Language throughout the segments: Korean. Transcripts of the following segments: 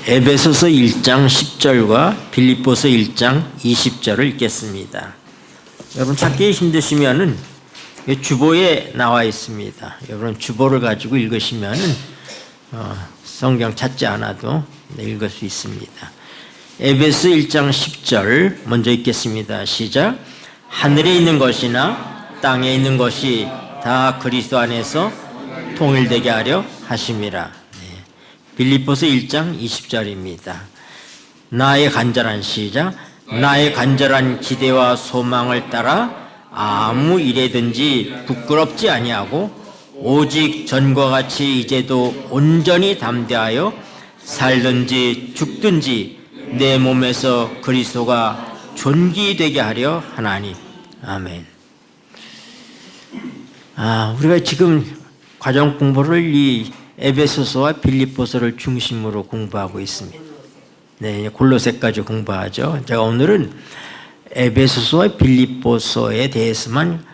에베소서 1장 10절과 빌립보서 1장 20절을 읽겠습니다. 여러분 찾기 힘드시면은 주보에 나와 있습니다. 여러분 주보를 가지고 읽으시면은 성경 찾지 않아도 읽을 수 있습니다. 에베소 1장 10절 먼저 읽겠습니다. 시작. 하늘에 있는 것이나 땅에 있는 것이 다 그리스도 안에서 통일되게 하려 하심이라. 빌립보서 1장 20절입니다. 나의 간절한 시작. 나의 간절한 기대와 소망을 따라 아무 일에든지 부끄럽지 아니하고 오직 전과 같이 이제도 온전히 담대하여 살든지 죽든지 내 몸에서 그리스도가 존귀되게 하려 하나니. 아멘. 우리가 지금 과정 공부를 이 에베소서와 빌립보서를 중심으로 공부하고 있습니다. 네, 골로새까지 공부하죠. 제가 오늘은 에베소서와 빌립보서에 대해서만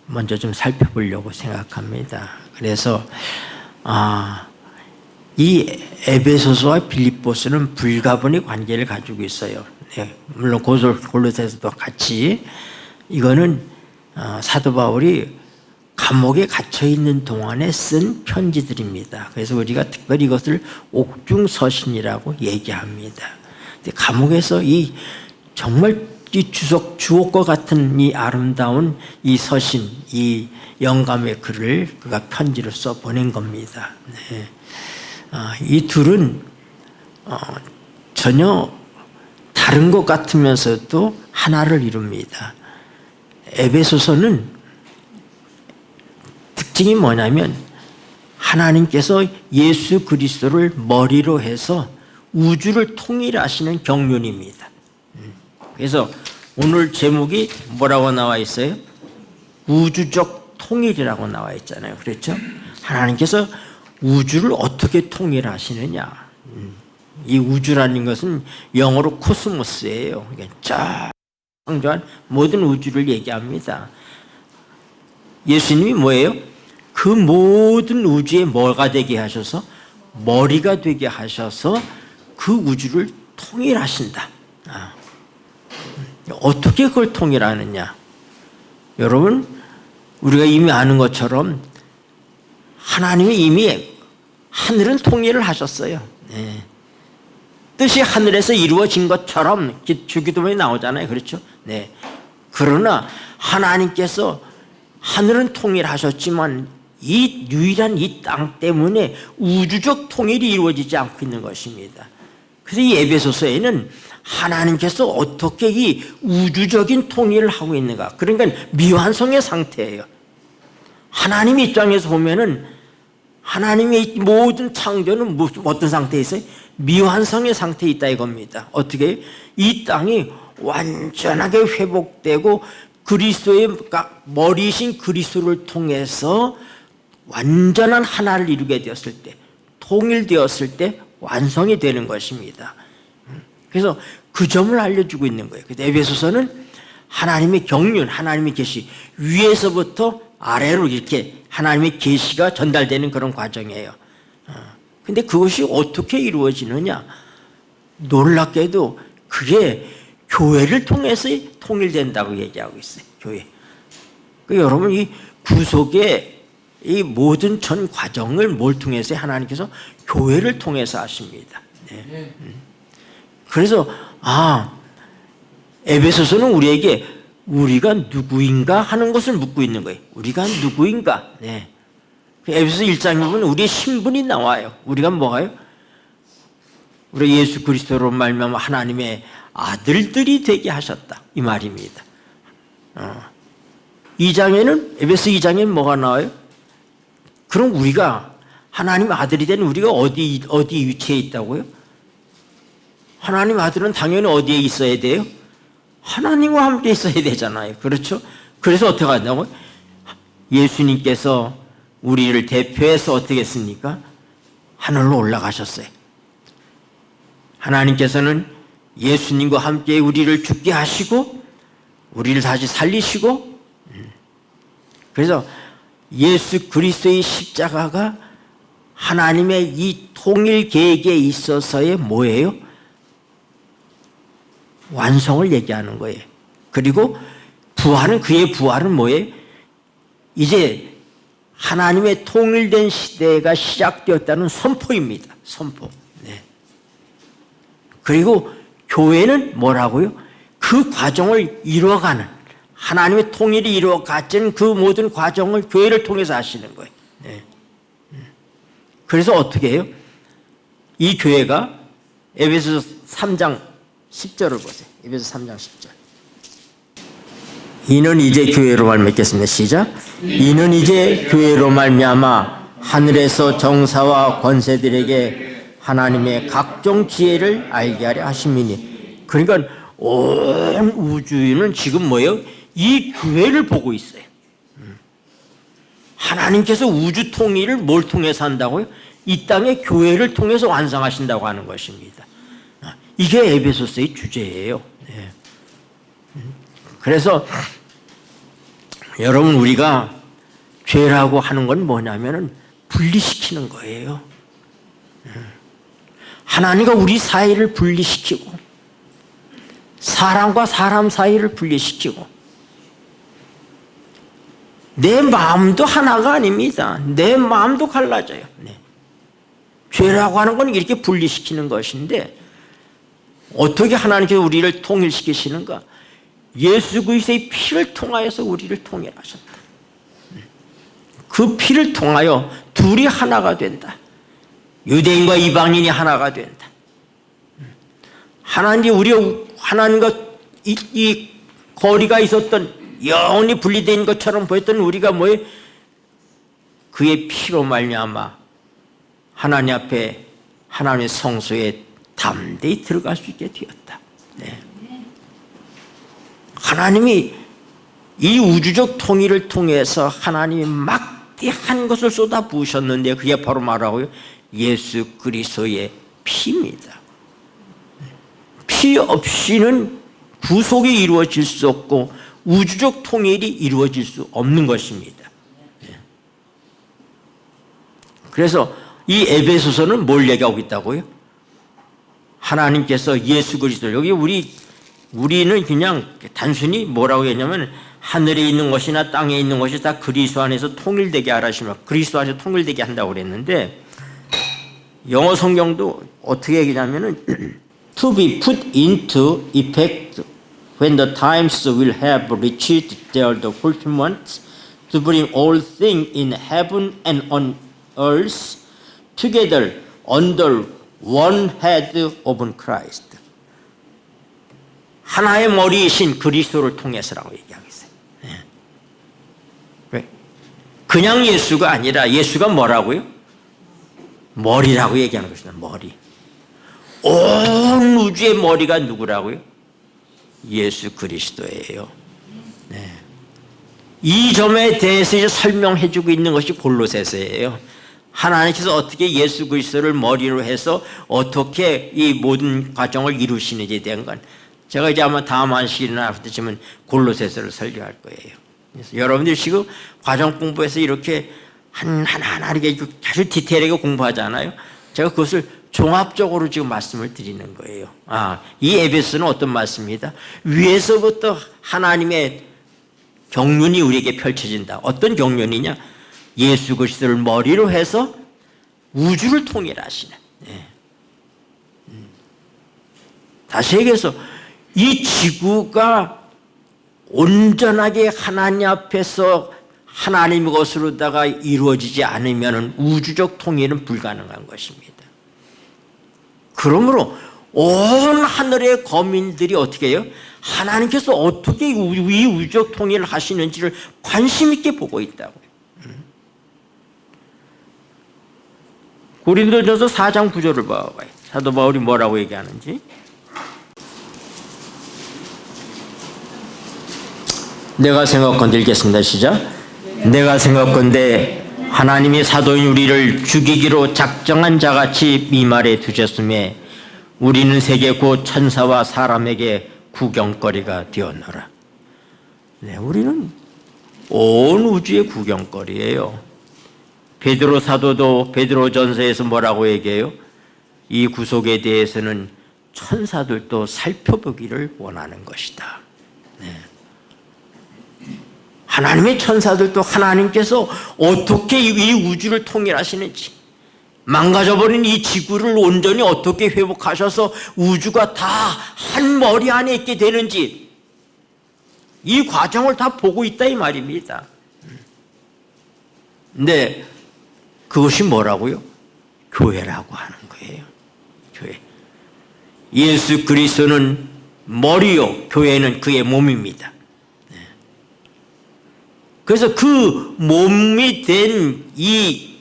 먼저 좀 살펴보려고 생각합니다. 그래서 이 에베소서와 빌립보서는 불가분의 관계를 가지고 있어요. 네, 물론 골로새서도 같이. 이거는 사도 바울이 감옥에 갇혀 있는 동안에 쓴 편지들입니다. 그래서 우리가 특별히 이것을 옥중서신이라고 얘기합니다. 근데 감옥에서 이 정말 이 주옥과 같은 이 아름다운 이 서신, 이 영감의 글을 그가 편지로 써 보낸 겁니다. 네. 이 둘은 전혀 다른 것 같으면서도 하나를 이룹니다. 에베소서는 특징이 뭐냐면 하나님께서 예수 그리스도를 머리로 해서 우주를 통일하시는 경륜입니다. 그래서 오늘 제목이 뭐라고 나와 있어요? 우주적 통일이라고 나와 있잖아요. 그렇죠? 하나님께서 우주를 어떻게 통일하시느냐. 이 우주라는 것은 영어로 코스모스예요. 쫙 창조한 모든 우주를 얘기합니다. 예수님이 뭐예요? 그 모든 우주에 뭐가 되게 하셔서 머리가 되게 하셔서 그 우주를 통일하신다. 어떻게 그걸 통일하느냐? 여러분, 우리가 이미 아는 것처럼 하나님이 이미 하늘은 통일을 하셨어요. 네. 뜻이 하늘에서 이루어진 것처럼 주기도문에 나오잖아요. 그렇죠? 네. 그러나 하나님께서 하늘은 통일하셨지만 이 유일한 이 땅 때문에 우주적 통일이 이루어지지 않고 있는 것입니다. 그래서 이 에베소서에는 하나님께서 어떻게 이 우주적인 통일을 하고 있는가. 그러니까 미완성의 상태예요. 하나님 입장에서 보면은 하나님의 모든 창조는 어떤 상태에 있어요? 미완성의 상태에 있다 이겁니다. 어떻게? 이 땅이 완전하게 회복되고 그리스도의 머리이신 그리스도를 통해서 완전한 하나를 이루게 되었을 때, 통일되었을 때 완성이 되는 것입니다. 그래서 그 점을 알려주고 있는 거예요. 그래서 에베소서는 하나님의 경륜, 하나님의 계시, 위에서부터 아래로 이렇게 하나님의 계시가 전달되는 그런 과정이에요. 근데 그것이 어떻게 이루어지느냐? 놀랍게도 그게 교회를 통해서 통일된다고 얘기하고 있어요. 교회. 여러분, 이 구속의 이 모든 전 과정을 뭘 통해서 하나님께서 교회를 통해서 하십니다. 네. 그래서 에베소서는 우리에게 우리가 누구인가 하는 것을 묻고 있는 거예요. 우리가 누구인가? 네. 에베소서 1장에 보면 우리의 신분이 나와요. 우리가 뭐가요? 우리 예수 그리스도로 말미암아 하나님의 아들들이 되게 하셨다 이 말입니다. 2장에는 에베소 2장에는 뭐가 나와요? 그럼 우리가 하나님 아들이 된 우리가 어디 위치에 있다고요? 하나님 아들은 당연히 어디에 있어야 돼요? 하나님과 함께 있어야 되잖아요. 그렇죠? 그래서 어떻게 한다고요? 예수님께서 우리를 대표해서 어떻게 했습니까? 하늘로 올라가셨어요. 하나님께서는 예수님과 함께 우리를 죽게 하시고 우리를 다시 살리시고, 그래서 예수 그리스도의 십자가가 하나님의 이 통일 계획에 있어서의 뭐예요? 완성을 얘기하는 거예요. 그리고 그의 부활은 뭐예요? 이제 하나님의 통일된 시대가 시작되었다는 선포입니다. 선포. 네. 그리고 교회는 뭐라고요? 그 과정을 이루어가는, 하나님의 통일이 이루어가는 그 모든 과정을 교회를 통해서 하시는 거예요. 네. 그래서 어떻게 해요? 이 교회가 에베소서 3장 10절을 보세요. 에베소서 3장 10절. 이는 이제 교회로 말미암겠습니다. 시작. 이는 이제 교회로 말미암아 하늘에서 정사와 권세들에게 하나님의 각종 지혜를 알게 하려 하심이니. 그러니까 온 우주는 지금 뭐예요? 이 교회를 보고 있어요. 하나님께서 우주 통일을 뭘 통해서 한다고요? 이 땅의 교회를 통해서 완성하신다고 하는 것입니다. 이게 에베소서의 주제예요. 네. 그래서 여러분, 우리가 죄라고 하는 건 뭐냐면은 분리시키는 거예요. 하나님과 우리 사이를 분리시키고 사람과 사람 사이를 분리시키고 내 마음도 하나가 아닙니다. 내 마음도 갈라져요. 네. 죄라고 하는 건 이렇게 분리시키는 것인데 어떻게 하나님께서 우리를 통일시키시는가? 예수 그리스도의 피를 통하여서 우리를 통일하셨다. 그 피를 통하여 둘이 하나가 된다. 유대인과 이방인이 하나가 된다. 하나님과 이 거리가 있었던, 영원히 분리된 것처럼 보였던 우리가 뭐예요? 그의 피로 말미암아 하나님 앞에, 하나님의 성소에 담대히 들어갈 수 있게 되었다. 네. 하나님이 이 우주적 통일을 통해서 하나님이 막대한 것을 쏟아 부으셨는데 그게 바로 뭐라고요? 예수 그리스도의 피입니다. 피 없이는 구속이 이루어질 수 없고 우주적 통일이 이루어질 수 없는 것입니다. 그래서 이 에베소서는 뭘 얘기하고 있다고요? 하나님께서 예수 그리스도, 여기 우리는 그냥 단순히 뭐라고 했냐면 하늘에 있는 것이나 땅에 있는 것이 다 그리스도 안에서 통일되게 하시면 그리스도 안에서 통일되게 한다고 그랬는데, 영어 성경도 어떻게 얘기냐면은 to be put into effect when the times will have reached their fulfillment, to bring all things in heaven and on earth together under one head of Christ. 하나의 머리이신 그리스도를 통해서라고 얘기하고 있어요. 왜? 그냥 예수가 아니라 예수가 뭐라고요? 머리라고 얘기하는 것이다. 머리. 온 우주의 머리가 누구라고요? 예수 그리스도예요. 네. 이 점에 대해서 이제 설명해 주고 있는 것이 골로새서예요. 하나님께서 어떻게 예수 그리스도를 머리로 해서 어떻게 이 모든 과정을 이루시는지에 대한 건 제가 이제 아마 다음 안식일이나 그때쯤은 골로새서를 설교할 거예요. 그래서 여러분들 지금 과정 공부해서 이렇게 하나하나 이렇게 아주 디테일하게 공부하잖아요. 제가 그것을 종합적으로 지금 말씀을 드리는 거예요. 이 에베소는 어떤 말씀입니다. 위에서부터 하나님의 경륜이 우리에게 펼쳐진다. 어떤 경륜이냐? 예수 그리스도를 머리로 해서 우주를 통일하시는. 네. 다시 얘기해서 이 지구가 온전하게 하나님 앞에서 하나님의 것으로다가 이루어지지 않으면 우주적 통일은 불가능한 것입니다. 그러므로 온 하늘의 거민들이 어떻게 해요? 하나님께서 어떻게 이 우주적 통일을 하시는지를 관심 있게 보고 있다고요. 고린도전서 4장 9절을 봐봐요. 사도 바울이 뭐라고 얘기하는지. 내가 생각건대 읽겠습니다. 시작. 내가 생각건대 하나님이 사도인 우리를 죽이기로 작정한 자같이 미말에 두셨음에 우리는 세계 곧 천사와 사람에게 구경거리가 되었노라. 네, 우리는 온 우주의 구경거리예요. 베드로 사도도 베드로전서에서 뭐라고 얘기해요? 이 구속에 대해서는 천사들도 살펴보기를 원하는 것이다. 네. 하나님의 천사들도 하나님께서 어떻게 이 우주를 통일하시는지, 망가져버린 이 지구를 온전히 어떻게 회복하셔서 우주가 다 한 머리 안에 있게 되는지 이 과정을 다 보고 있다 이 말입니다. 근데 그것이 뭐라고요? 교회라고 하는 거예요. 교회. 예수 그리스도는 머리요, 교회는 그의 몸입니다. 그래서 그 몸이 된 이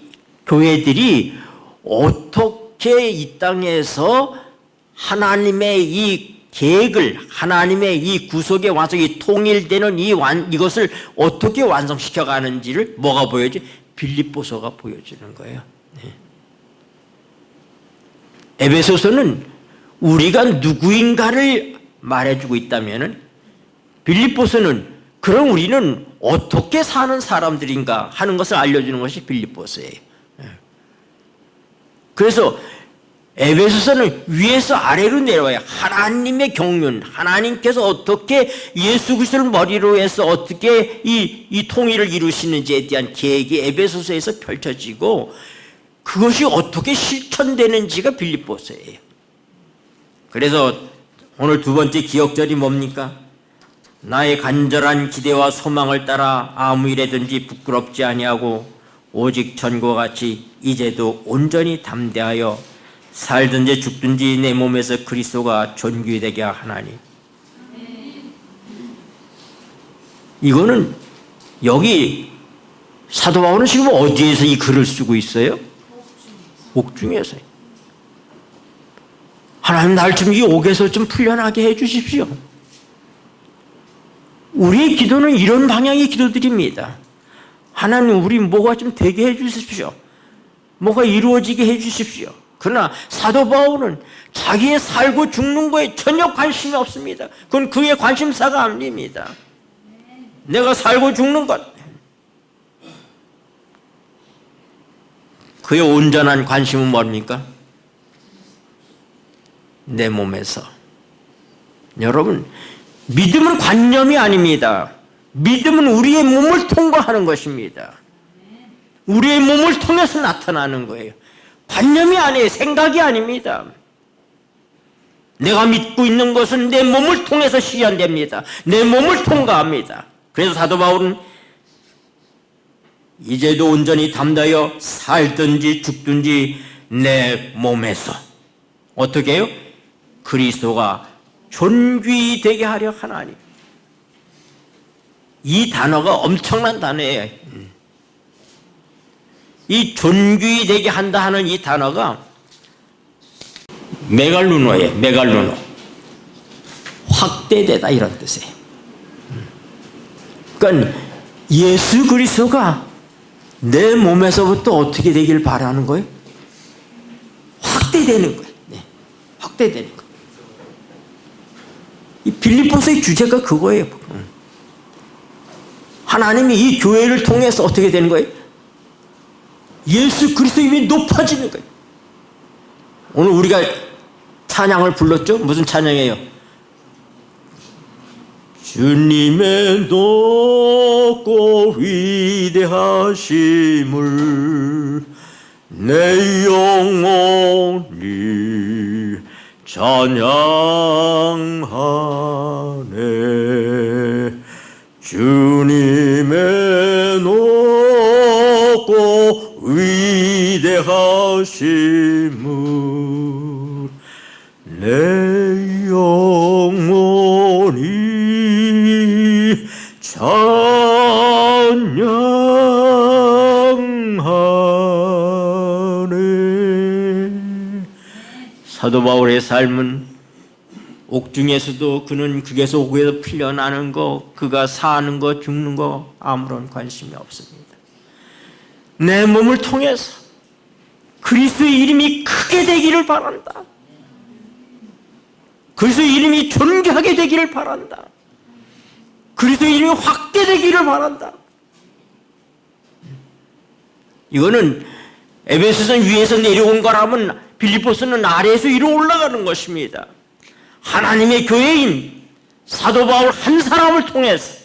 교회들이 어떻게 이 땅에서 하나님의 이 계획을, 하나님의 이 구속의 완성이 통일되는 이것을 어떻게 완성시켜 가는지를 뭐가 보여줘? 빌립보서가 보여주는 거예요. 네. 에베소서는 우리가 누구인가를 말해주고 있다면은, 빌립보서는 그럼 우리는 어떻게 사는 사람들인가 하는 것을 알려주는 것이 빌립보서예요. 그래서 에베소서는 위에서 아래로 내려와요. 하나님의 경륜, 하나님께서 어떻게 예수 그리스도를 머리로 해서 어떻게 이 통일을 이루시는지에 대한 계획이 에베소서에서 펼쳐지고, 그것이 어떻게 실천되는지가 빌립보서예요. 그래서 오늘 두 번째 기억절이 뭡니까? 나의 간절한 기대와 소망을 따라 아무 일에든지 부끄럽지 아니하고 오직 전과 같이 이제도 온전히 담대하여 살든지 죽든지 내 몸에서 그리스도가 존귀되게 하나니. 이거는 여기 사도 바울은 지금 어디에서 이 글을 쓰고 있어요? 옥중에서요. 하나님 날 좀 이 옥에서 좀 풀려나게 해 주십시오. 우리의 기도는 이런 방향의 기도들입니다. 하나님 우리 뭐가 좀 되게 해 주십시오. 뭐가 이루어지게 해 주십시오. 그러나 사도 바울은 자기의 살고 죽는 거에 전혀 관심이 없습니다. 그건 그의 관심사가 아닙니다. 내가 살고 죽는 것, 그의 온전한 관심은 뭡니까? 내 몸에서. 여러분, 믿음은 관념이 아닙니다. 믿음은 우리의 몸을 통과하는 것입니다. 우리의 몸을 통해서 나타나는 거예요. 관념이 아니에요. 생각이 아닙니다. 내가 믿고 있는 것은 내 몸을 통해서 실현됩니다. 내 몸을 통과합니다. 그래서 사도 바울은 이제도 온전히 담대하여 살든지 죽든지 내 몸에서 어떻게 해요? 그리스도가 존귀 되게 하려 하나니. 이 단어가 엄청난 단어예요. 이 존귀 되게 한다 하는 이 단어가 메갈루노예요. 메갈루노. 확대되다 이런 뜻이에요. 그러니까 예수 그리스도가 내 몸에서부터 어떻게 되길 바라는 거예요? 확대되는 거예요. 네. 확대되는 거예요. 이 빌립보서의 주제가 그거예요. 하나님이 이 교회를 통해서 어떻게 되는 거예요? 예수 그리스도 이름이 높아지는 거예요. 오늘 우리가 찬양을 불렀죠? 무슨 찬양이에요? 주님의 높고 위대하심을 내 영혼이 찬양하네. 주님의 높고 위대하심을 내 영혼이 찬양하네. 사도 바울의 삶은 옥중에서도 그는 극에서 옥에서 풀려나는 거, 그가 사는 거, 죽는 거 아무런 관심이 없습니다. 내 몸을 통해서 그리스도의 이름이 크게 되기를 바란다. 그리스도의 이름이 존귀하게 되기를 바란다. 그리스도의 이름이 확대되기를 바란다. 이거는 에베소서는 위에서 내려온 거라면 빌립보서는 아래에서 위로 올라가는 것입니다. 하나님의 교회인 사도 바울 한 사람을 통해서,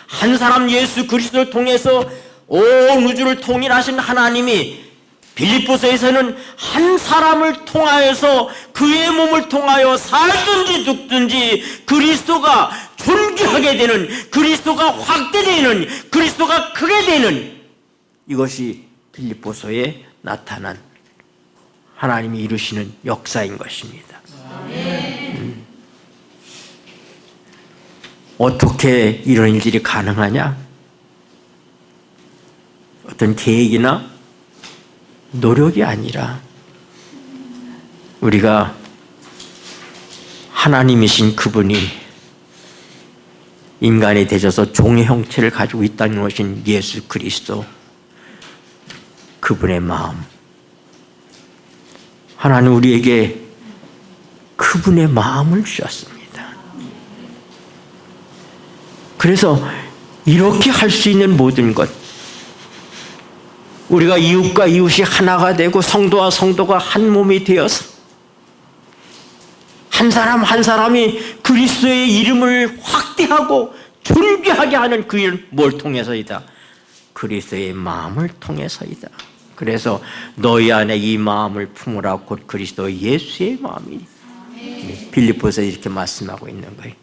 한 사람 예수 그리스도를 통해서 온 우주를 통일하신 하나님이 빌립보서에서는 한 사람을 통하여서 그의 몸을 통하여 살든지 죽든지 그리스도가 존귀하게 되는, 그리스도가 확대되는, 그리스도가 크게 되는, 이것이 빌립보서에 나타난 하나님이 이루시는 역사인 것입니다. 어떻게 이런 일들이 가능하냐? 어떤 계획이나 노력이 아니라 우리가 하나님이신 그분이 인간이 되셔서 종의 형체를 가지고 있다는 것인 예수 그리스도, 그분의 마음, 하나님 우리에게 그분의 마음을 주셨습니다. 그래서 이렇게 할 수 있는 모든 것, 우리가 이웃과 이웃이 하나가 되고 성도와 성도가 한 몸이 되어서 한 사람 한 사람이 그리스도의 이름을 확대하고 존귀하게 하는 그 일 뭘 통해서이다? 그리스도의 마음을 통해서이다. 그래서 너희 안에 이 마음을 품으라, 곧 그리스도 예수의 마음이니. 빌립보서 이렇게 말씀하고 있는 거예요.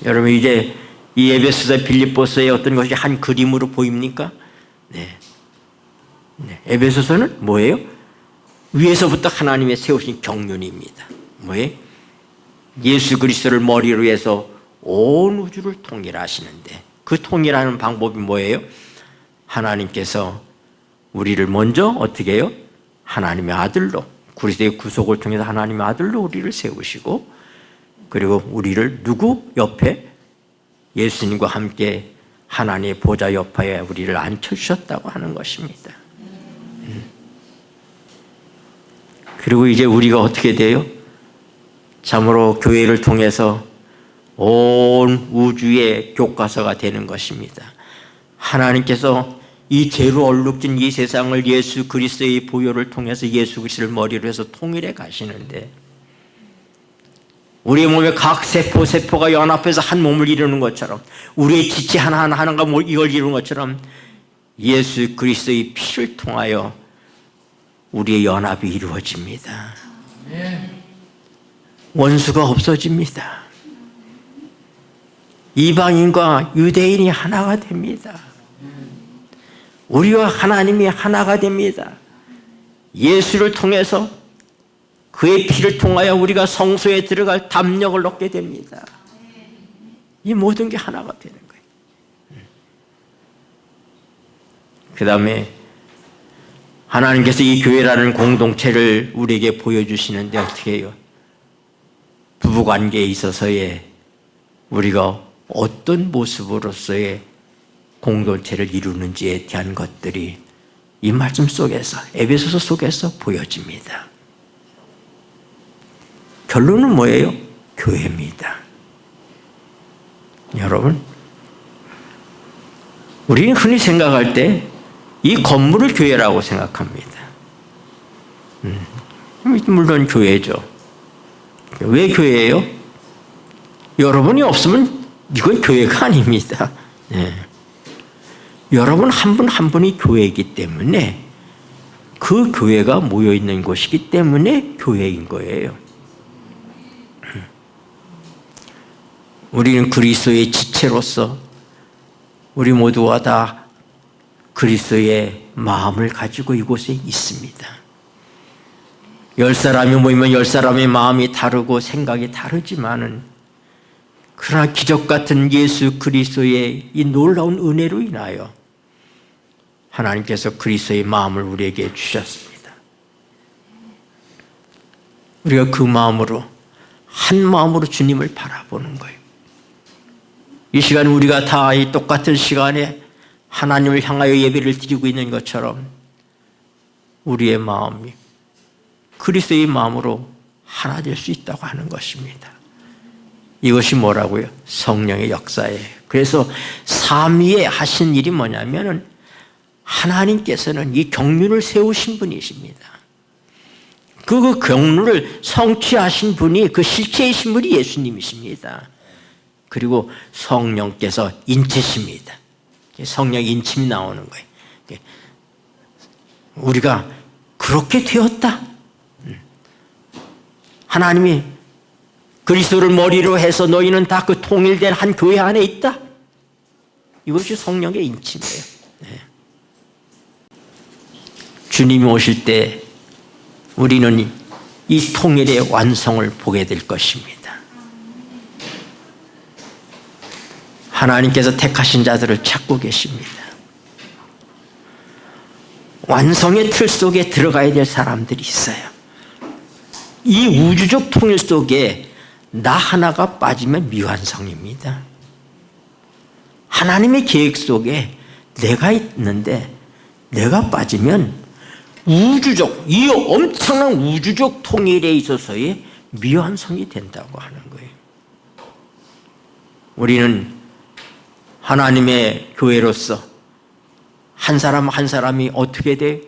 여러분, 이제 이 에베소서 빌립보서의 어떤 것이 한 그림으로 보입니까? 네. 에베소서는 뭐예요? 위에서부터 하나님의 세우신 경륜입니다. 뭐예요? 예수 그리스도를 머리로 해서 온 우주를 통일하시는데, 그 통일하는 방법이 뭐예요? 하나님께서 우리를 먼저 어떻게 해요? 하나님의 아들로, 그리스도의 구속을 통해서 하나님의 아들로 우리를 세우시고, 그리고 우리를 누구 옆에? 예수님과 함께 하나님의 보좌 옆에 우리를 앉혀주셨다고 하는 것입니다. 그리고 이제 우리가 어떻게 돼요? 참으로 교회를 통해서 온 우주의 교과서가 되는 것입니다. 하나님께서 이 죄로 얼룩진 이 세상을 예수 그리스도의 보혈을 통해서 예수 그리스도를 머리로 해서 통일해 가시는데, 우리의 몸의 각 세포가 연합해서 한 몸을 이루는 것처럼, 우리의 지체 하나하나가 이걸 이루는 것처럼 예수 그리스도의 피를 통하여 우리의 연합이 이루어집니다. 원수가 없어집니다. 이방인과 유대인이 하나가 됩니다. 우리와 하나님이 하나가 됩니다. 예수를 통해서, 그의 피를 통하여 우리가 성소에 들어갈 담력을 얻게 됩니다. 이 모든 게 하나가 되는 거예요. 그 다음에 하나님께서 이 교회라는 공동체를 우리에게 보여주시는데 어떻게 해요? 부부관계에 있어서의 우리가 어떤 모습으로서의 공동체를 이루는지에 대한 것들이 이 말씀 속에서, 에베소서 속에서 보여집니다. 결론은 뭐예요? 교회입니다. 여러분, 우리는 흔히 생각할 때 이 건물을 교회라고 생각합니다. 물론 교회죠. 왜 교회예요? 여러분이 없으면 이건 교회가 아닙니다. 네. 여러분 한 분 한 분이 교회이기 때문에, 그 교회가 모여있는 곳이기 때문에 교회인 거예요. 우리는 그리스도의 지체로서 우리 모두가 다 그리스도의 마음을 가지고 이곳에 있습니다. 10사람이 모이면 10사람의 마음이 다르고 생각이 다르지만은, 그러나 기적 같은 예수 그리스도의 이 놀라운 은혜로 인하여 하나님께서 그리스도의 마음을 우리에게 주셨습니다. 우리가 그 마음으로, 한 마음으로 주님을 바라보는 거예요. 이 시간 우리가 다 이 똑같은 시간에 하나님을 향하여 예배를 드리고 있는 것처럼 우리의 마음이 그리스도의 마음으로 하나 될 수 있다고 하는 것입니다. 이것이 뭐라고요? 성령의 역사예요. 그래서 삼위에 하신 일이 뭐냐면은 하나님께서는 이 경륜을 세우신 분이십니다. 그 경륜을 성취하신 분이, 그 실체이신 분이 예수님이십니다. 그리고 성령께서 인치십니다. 성령 인침이 나오는 거예요. 우리가 그렇게 되었다. 하나님이 그리스도를 머리로 해서 너희는 다 그 통일된 한 교회 안에 있다. 이것이 성령의 인침이에요. 주님이 오실 때 우리는 이 통일의 완성을 보게 될 것입니다. 하나님께서 택하신 자들을 찾고 계십니다. 완성의 틀 속에 들어가야 될 사람들이 있어요. 이 우주적 통일 속에 나 하나가 빠지면 미완성입니다. 하나님의 계획 속에 내가 있는데 내가 빠지면 우주적, 이 엄청난 우주적 통일에 있어서의 미완성이 된다고 하는 거예요. 우리는 하나님의 교회로서 한 사람 한 사람이 어떻게 돼?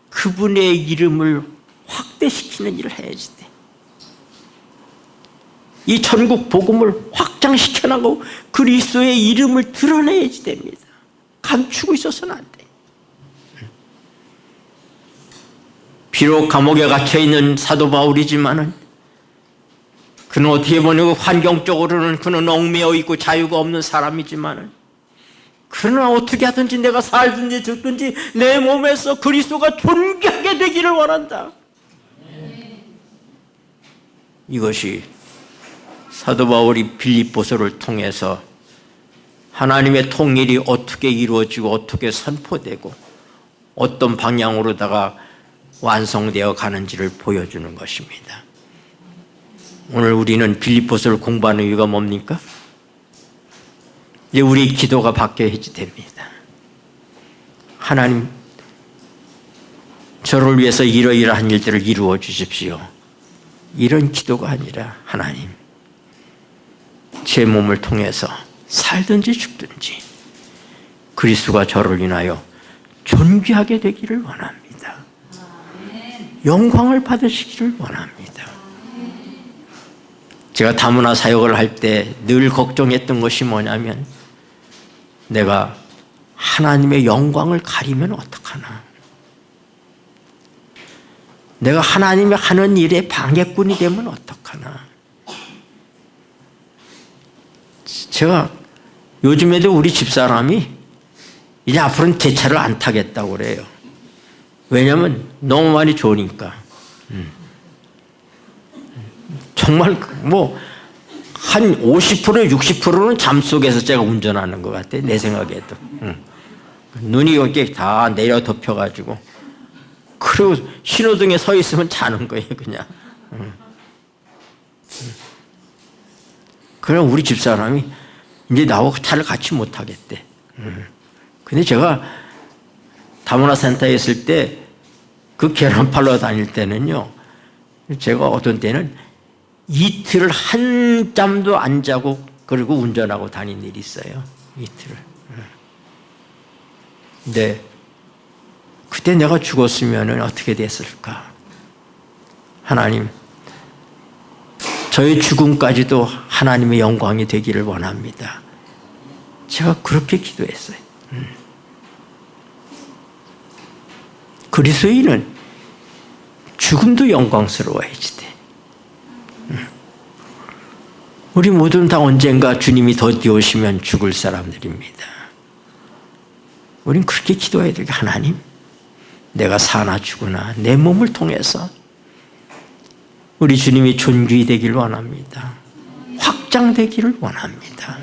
그분의 이름을 확대시키는 일을 해야지 돼. 이 천국 복음을 확장시켜 나가고 그리스도의 이름을 드러내야지 됩니다. 감추고 있어서는 안 돼. 비록 감옥에 갇혀 있는 사도 바울이지만은 그는 어떻게 보면 환경적으로는 그는 얽매여 있고 자유가 없는 사람이지만은 그러나 어떻게 하든지 내가 살든지 죽든지 내 몸에서 그리스도가 존귀하게 되기를 원한다. 이것이 사도 바울이 빌립보서를 통해서 하나님의 통일이 어떻게 이루어지고 어떻게 선포되고 어떤 방향으로다가 완성되어 가는지를 보여주는 것입니다. 오늘 우리는 빌립보서를 공부하는 이유가 뭡니까? 이제 우리 기도가 바뀌어야지 됩니다. 하나님, 저를 위해서 이러이러한 일들을 이루어 주십시오. 이런 기도가 아니라 하나님, 제 몸을 통해서 살든지 죽든지 그리스도가 저를 인하여 존귀하게 되기를 원합니다. 영광을 받으시기를 원합니다. 제가 다문화 사역을 할 때 늘 걱정했던 것이 뭐냐면 내가 하나님의 영광을 가리면 어떡하나. 내가 하나님이 하는 일에 방해꾼이 되면 어떡하나. 제가 요즘에도 우리 집사람이 이제 앞으로는 제 차를 안 타겠다고 그래요. 왜냐하면 너무 많이 좋으니까. 정말 뭐 한 50% 60%는 잠속에서 제가 운전하는 것 같아. 내 생각에도. 눈이 이렇게 다 내려 덮여가지고 그리고 신호등에 서 있으면 자는 거예요 그냥. 그럼 우리 집사람이 이제 나하고 차를 같이 못 타겠대. 근데 제가 다문화 센터에 있을 때 그 계란 팔러 다닐 때는요, 제가 어떤 때는 이틀을 한잠도 안 자고 그리고 운전하고 다닌 일이 있어요. 이틀을. 근데 그때 내가 죽었으면 어떻게 됐을까? 하나님, 저의 죽음까지도 하나님의 영광이 되기를 원합니다. 제가 그렇게 기도했어요. 그리스도인은 죽음도 영광스러워야지 돼. 우리 모두는 다 언젠가 주님이 더디 오시면 죽을 사람들입니다. 우린 그렇게 기도해야 되게 하나님, 내가 사나 죽으나 내 몸을 통해서 우리 주님이 존귀 되기를 원합니다. 확장되기를 원합니다.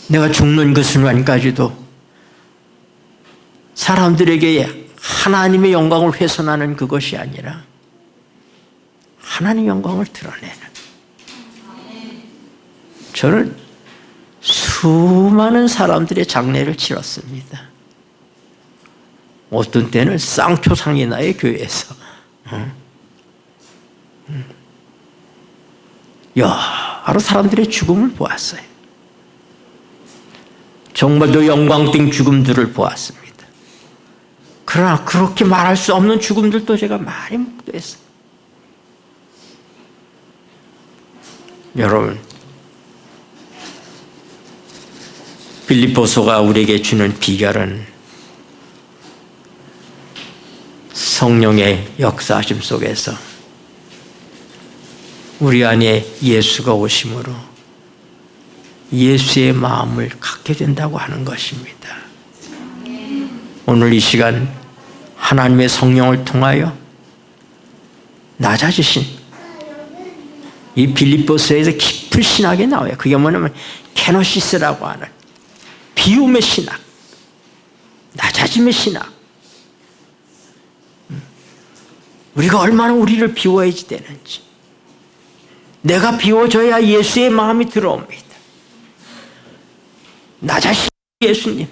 내가 죽는 그 순간까지도 사람들에게 하나님의 영광을 훼손하는 그것이 아니라 하나님의 영광을 드러내는. 저는 수많은 사람들의 장례를 치렀습니다. 어떤 때는 쌍초상이 나의 교회에서 여러 사람들의 죽음을 보았어요. 정말도 영광된 죽음들을 보았습니다. 그러나 그렇게 말할 수 없는 죽음들도 제가 많이 목도했어요. 여러분, 빌립보서가 우리에게 주는 비결은 성령의 역사하심 속에서 우리 안에 예수가 오심으로 예수의 마음을 갖게 된다고 하는 것입니다. 오늘 이 시간 하나님의 성령을 통하여 낮아지신 이 빌립보서에서 깊은 신학이 나와요. 그게 뭐냐면 케노시스라고 하는 비움의 신학, 낮아짐의 신학. 우리가 얼마나 우리를 비워야지 되는지. 내가 비워져야 예수의 마음이 들어옵니다. 낮아신 예수님.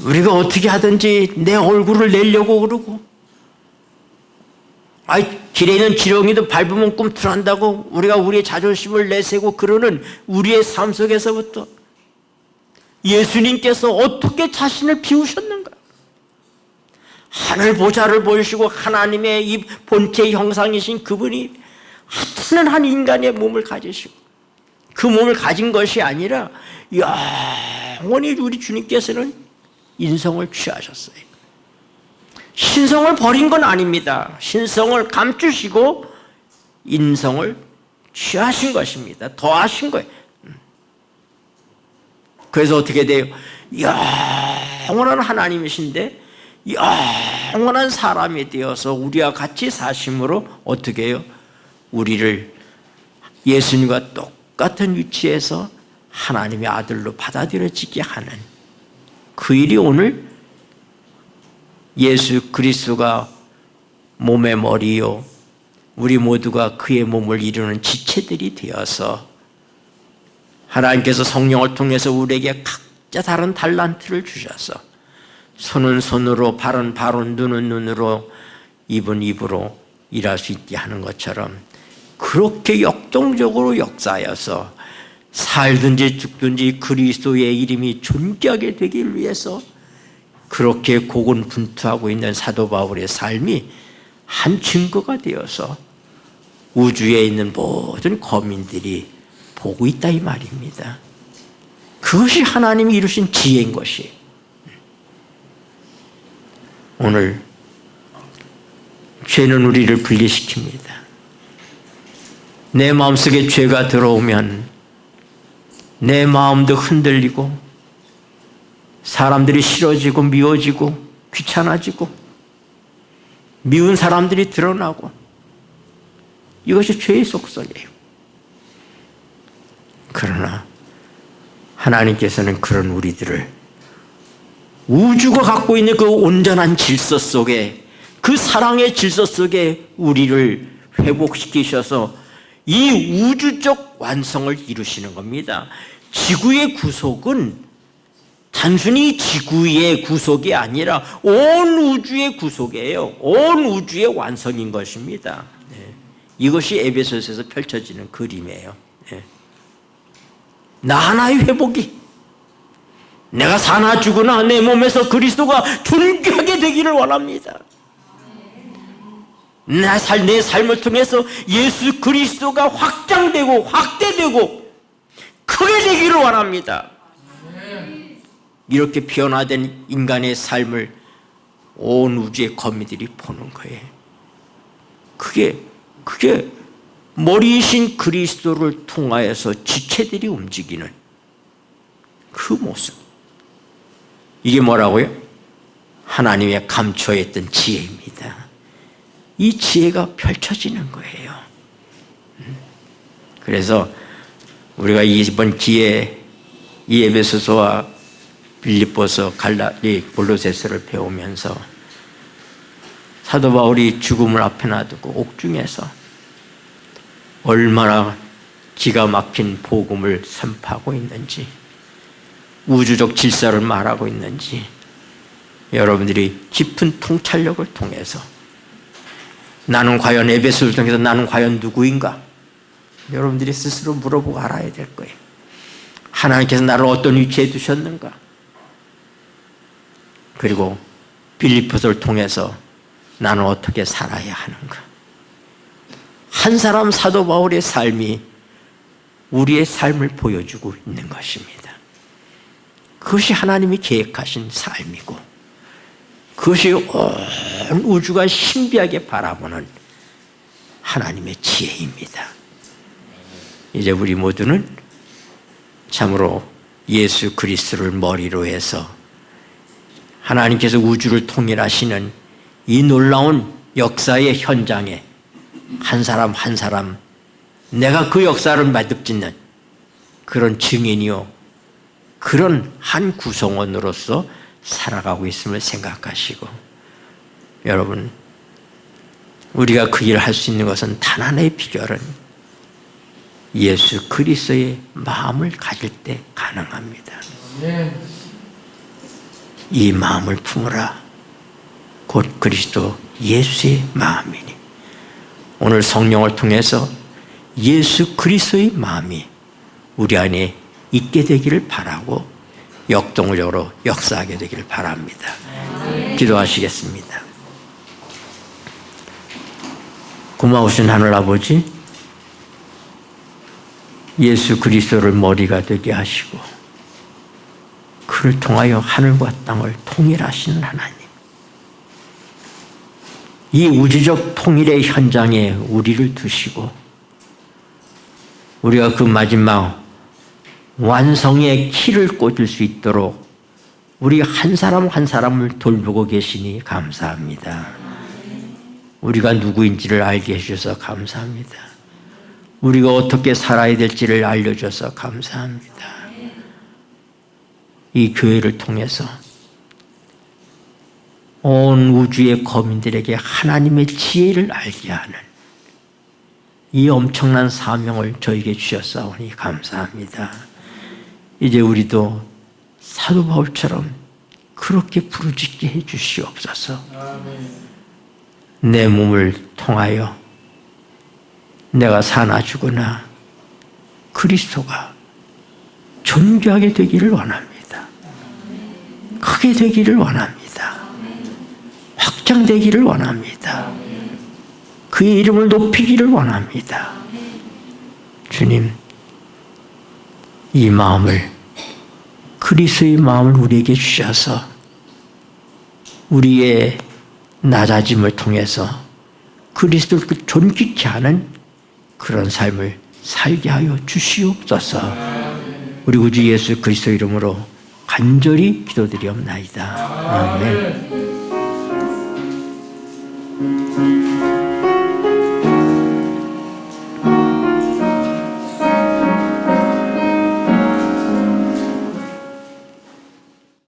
우리가 어떻게 하든지 내 얼굴을 내려고 그러고, 길에 있는 지렁이도 밟으면 꿈틀한다고 우리가 우리의 자존심을 내세우고 그러는 우리의 삶 속에서부터 예수님께서 어떻게 자신을 비우셨는가? 하늘 보좌를 보이시고 하나님의 이 본체 형상이신 그분이 하찮은 한 인간의 몸을 가지시고 그 몸을 가진 것이 아니라 영원히 우리 주님께서는 인성을 취하셨어요. 신성을 버린 건 아닙니다. 신성을 감추시고 인성을 취하신 것입니다. 더하신 거예요. 그래서 어떻게 돼요? 영원한 하나님이신데 영원한 사람이 되어서 우리와 같이 사심으로 어떻게 해요? 우리를 예수님과 똑같은 위치에서 하나님의 아들로 받아들여지게 하는 그 일이 오늘 예수 그리스도가 몸의 머리요 우리 모두가 그의 몸을 이루는 지체들이 되어서 하나님께서 성령을 통해서 우리에게 각자 다른 달란트를 주셔서 손은 손으로, 발은 발로, 눈은 눈으로, 입은 입으로 일할 수 있게 하는 것처럼 그렇게 역동적으로 역사하여서 살든지 죽든지 그리스도의 이름이 존귀하게 되길 위해서 그렇게 고군분투하고 있는 사도 바울의 삶이 한 증거가 되어서 우주에 있는 모든 거민들이 보고 있다 이 말입니다. 그것이 하나님이 이루신 지혜인 것이. 오늘 죄는 우리를 분리시킵니다. 내 마음속에 죄가 들어오면 내 마음도 흔들리고 사람들이 싫어지고 미워지고 귀찮아지고 미운 사람들이 드러나고 이것이 죄의 속성이에요. 그러나 하나님께서는 그런 우리들을 우주가 갖고 있는 그 온전한 질서 속에 그 사랑의 질서 속에 우리를 회복시키셔서 이 우주적 완성을 이루시는 겁니다. 지구의 구속은 단순히 지구의 구속이 아니라 온 우주의 구속이에요. 온 우주의 완성인 것입니다. 이것이 에베소서에서 펼쳐지는 그림이에요. 나 하나의 회복이 내가 사나 죽으나 내 몸에서 그리스도가 존귀하게 되기를 원합니다. 내 삶을 통해서 예수 그리스도가 확장되고 확대되고 크게 되기를 원합니다. 이렇게 변화된 인간의 삶을 온 우주의 거미들이 보는 거예요. 그게 머리이신 그리스도를 통하여서 지체들이 움직이는 그 모습. 이게 뭐라고요? 하나님의 감춰있던 지혜입니다. 이 지혜가 펼쳐지는 거예요. 그래서 우리가 이번 기회에 이 에베소서와 빌립보서, 골로새서를 배우면서 사도 바울이 죽음을 앞에 놔두고 옥중에서 얼마나 기가 막힌 복음을 선포하고 있는지, 우주적 질서를 말하고 있는지 여러분들이 깊은 통찰력을 통해서 나는 과연 에베소를 통해서 나는 과연 누구인가? 여러분들이 스스로 물어보고 알아야 될 거예요. 하나님께서 나를 어떤 위치에 두셨는가? 그리고 빌립보서를 통해서 나는 어떻게 살아야 하는가? 한 사람 사도 바울의 삶이 우리의 삶을 보여주고 있는 것입니다. 그것이 하나님이 계획하신 삶이고 그것이 온 우주가 신비하게 바라보는 하나님의 지혜입니다. 이제 우리 모두는 참으로 예수 그리스도를 머리로 해서 하나님께서 우주를 통일하시는 이 놀라운 역사의 현장에 한 사람 한 사람 내가 그 역사를 매듭짓는 그런 증인이요 그런 한 구성원으로서 살아가고 있음을 생각하시고 여러분 우리가 그 일을 할 수 있는 것은 단 하나의 비결은 예수 그리스도의 마음을 가질 때 가능합니다. 이 마음을 품으라. 곧 그리스도 예수의 마음이니 오늘 성령을 통해서 예수 그리스도의 마음이 우리 안에 있게 되기를 바라고 역동적으로 역사하게 되기를 바랍니다. 기도하시겠습니다. 고마우신 하늘 아버지, 예수 그리스도를 머리가 되게 하시고 그를 통하여 하늘과 땅을 통일하시는 하나님, 이 우주적 통일의 현장에 우리를 두시고 우리가 그 마지막 완성의 키를 꽂을 수 있도록 우리 한 사람 한 사람을 돌보고 계시니 감사합니다. 우리가 누구인지를 알게 해주셔서 감사합니다. 우리가 어떻게 살아야 될지를 알려줘서 감사합니다. 이 교회를 통해서 온 우주의 거민들에게 하나님의 지혜를 알게 하는 이 엄청난 사명을 저에게 주셨사오니 감사합니다. 이제 우리도 사도 바울처럼 그렇게 부르짖게 해 주시옵소서. 내 몸을 통하여 내가 사나 죽으나 그리스도가 존귀하게 되기를 원합니다. 크게 되기를 원합니다. 확장되기를 원합니다. 그의 이름을 높이기를 원합니다. 주님, 이 마음을, 그리스도의 마음을 우리에게 주셔서 우리의 낮아짐을 통해서 그리스도를 존귀케 하는 그런 삶을 살게 하여 주시옵소서. 우리 구주 예수 그리스도 이름으로 간절히 기도드리옵나이다. 아멘.